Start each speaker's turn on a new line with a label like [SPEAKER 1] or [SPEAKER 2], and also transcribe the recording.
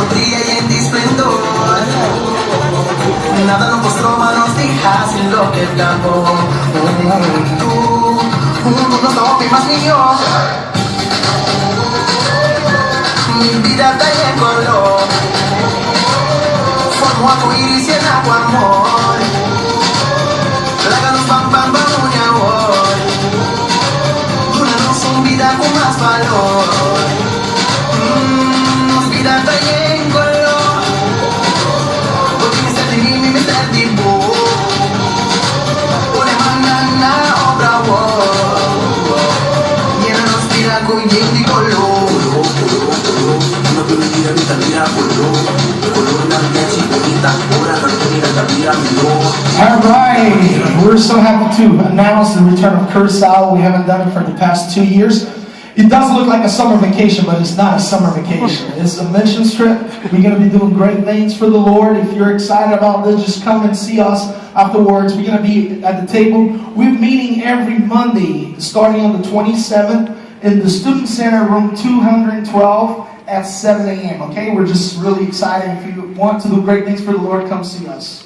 [SPEAKER 1] brilla y en esplendor. Nada nos postró, manos dejas en lo que blanco. Tú no somos más ni yo. Mi vida está en color. Formo arcoíris y en agua amor. Láganos pam pam pam uña hoy. Duranos un vida con más valor. Vida está en color. Porque me sale mi me sale tipo. Una manana obra wow. Llenanos vida con y color. No te olvides mi vida color la vida chiquita. Ahora la vida mi.
[SPEAKER 2] All right, we're so happy to announce the return of Curacao. We haven't done it for the past 2 years. It does look like a summer vacation, but it's not a summer vacation. It's a mission trip. We're going to be doing great things for the Lord. If you're excited about this, just come and see us afterwards. We're going to be at the table. We're meeting every Monday, starting on the 27th, in the Student Center, room 212 at 7 a.m. Okay, we're just really excited. If you want to do great things for the Lord, come see us.